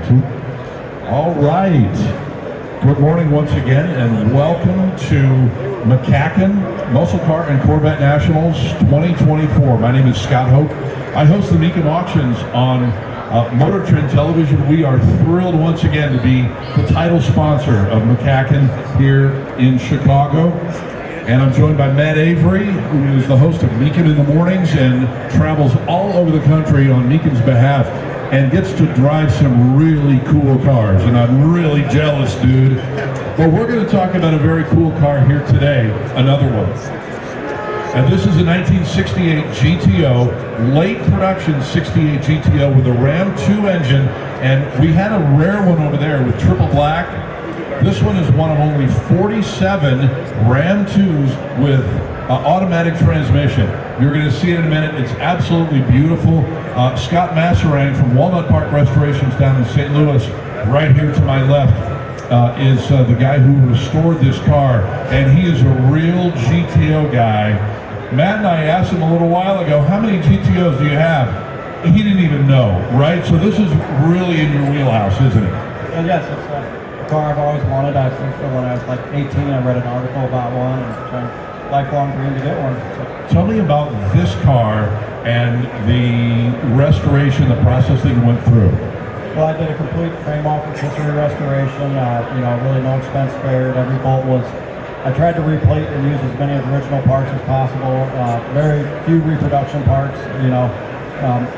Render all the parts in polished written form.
All right. Good morning once again, and welcome to Mcacn Muscle Car and Corvette Nationals 2024. My name is Scott Hope. I host the Mcacn auctions on Motor Trend Television. We are thrilled once again to be the title sponsor of Mcacn here in Chicago. And I'm joined by Matt Avery, who is the host of Mcacn in the Mornings and travels all over the country on Mcacn's behalf and gets to drive some really cool cars. And I'm really jealous, dude. But we're going to talk about a very cool car here today, another one. And this is a 1968 GTO, late production 68 GTO with a Ram 2 engine. And we had a rare one over there with triple black. This one is one of only 47 Ram 2s with automatic transmission. You're going to see it in a minute. It's absolutely beautiful. Scott Masserang from Walnut Park Restorations down in St. Louis, right here to my left, is the guy who restored this car, and he is a real GTO guy. Matt and I asked him a little while ago, how many GTOs do you have? He didn't even know, right? So this is really in your wheelhouse, isn't it? Yes, it's a car I've always wanted. I think when I was like 18, I read an article about one and trying lifelong dream to get one. So. Tell me about this car and the restoration, the process that you went through. Well, I did a complete frame off rotisserie restoration. Really no expense spared. Every bolt was. I tried to replate and use as many of the original parts as possible. Very few reproduction parts.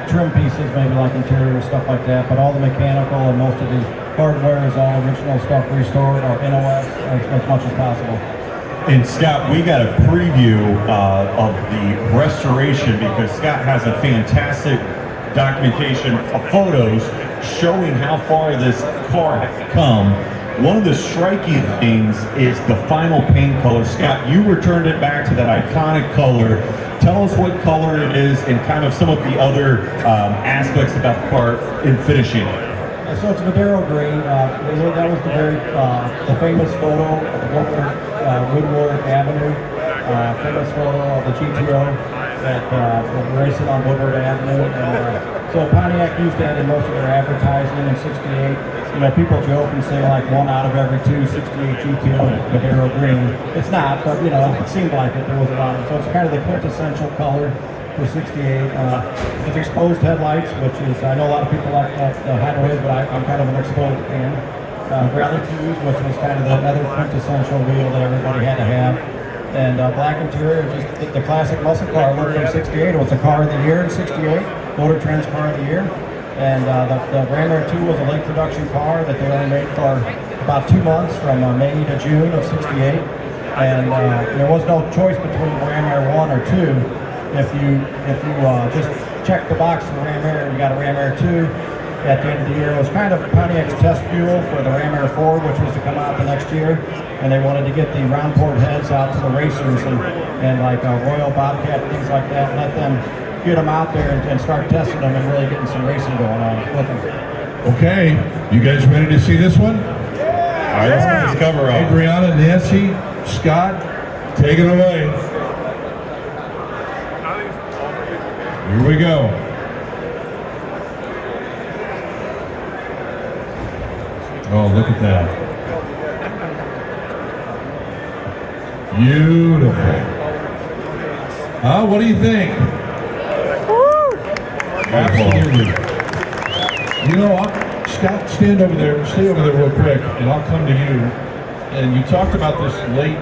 Trim pieces, maybe like interior stuff like that. But all the mechanical and most of the hardware is all original stuff restored or NOS as much as possible. And Scott, we got a preview of the restoration because Scott has a fantastic documentation of photos showing how far this car has come. One of the striking things is the final paint color. Scott, you returned it back to that iconic color. Tell us what color it is and kind of some of the other aspects about the car in finishing it. So it's Verdoro green. That was the famous photo of Woodward Avenue. Famous photo of the GTO that was racing on Woodward Avenue. And so Pontiac used that in most of their advertising in '68. People joke and say like 1 out of every 2 68 GTO Verdoro green. It's not, but it seemed like it. There was a lot. So it's kind of the quintessential color for 68. With exposed headlights, which is, I know a lot of people like that hideaway, but I'm kind of an exposed fan. Rally 2s, which was kind of the other quintessential wheel that everybody had to have. And black interior, just the classic muscle car look from 68. It was a car of the year in 68, Motor Trend's car of the year. And the Ram Air 2 was a late production car that they only made for about 2 months, from May to June of 68. And there was no choice between Ram Air 1 or 2. If you just check the box for Ram Air, you got a Ram Air 2 at the end of the year. It was kind of Pontiac's test fuel for the Ram Air 4, which was to come out the next year. And they wanted to get the round port heads out to the racers and like Royal Bobcat, things like that, and let them get them out there and start testing them and really getting some racing going on with them. Okay, you guys ready to see this one? All right, let's get this cover off. Adriana, Nancy, Scott, take it away. Here we go. Oh, look at that. Beautiful. What do you think? Absolutely. Scott, stay over there real quick, and I'll come to you. And you talked about this late,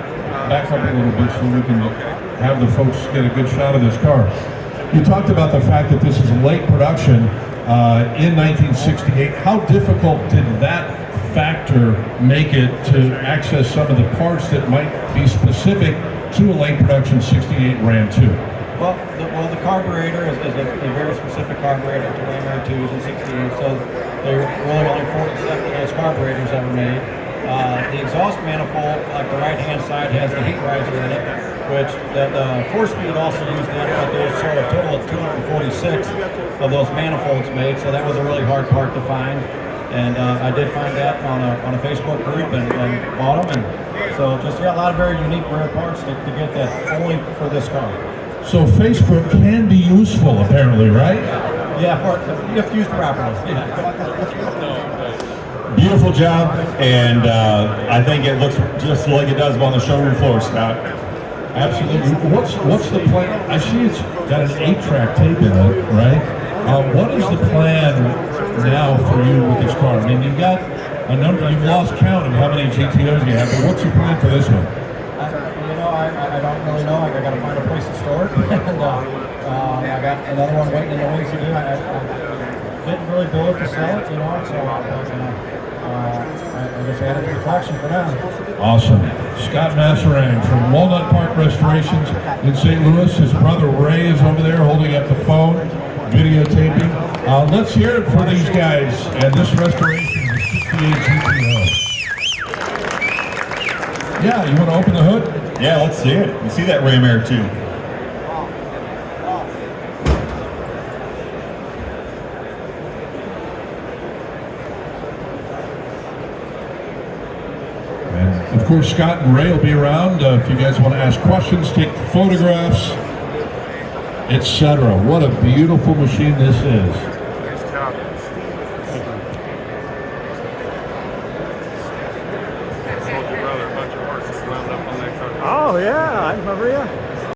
back up a little bit so we can have the folks get a good shot of this car. You talked about the fact that this is a late production in 1968. How difficult did that factor make it to access some of the parts that might be specific to a late production 68 Ram 2? Well, the carburetor is a very specific carburetor to Ram Air 2s in '68, so there were really only 47 of those carburetors ever made. The exhaust manifold, like the right-hand side, has the heat riser in it, which the 4-speed also used that, but there's sort of a total of 246 of those manifolds made, so that was a really hard part to find. And I did find that on a Facebook group and bought them. And so just a lot of very unique rare parts to get that only for this car. So Facebook can be useful, apparently, right? Yeah, you have to use the properly. Yeah. Beautiful job, and I think it looks just like it does on the showroom floor, Scott. Absolutely. What's the plan? I see it's got an 8-track tape in it, right? What is the plan now for you with this car? I mean, you've got a number. You've lost count of how many GTOs you have, but what's your plan for this one? I don't really know. I got to find a place to store it, and I got another one waiting in the wings to do. I didn't really build it to sell it, so I just added to the collection for now. Awesome. Scott Mcacn from Walnut Park Restorations in St. Louis. His brother Ray is over there holding up the phone, videotaping. Let's hear it for these guys and this restoration of the 68 GTO. Yeah, you want to open the hood? Yeah, let's see it. You see that ram air too. And of course, Scott and Ray will be around if you guys want to ask questions, take photographs, etc. What a beautiful machine this is. Oh yeah, I remember you.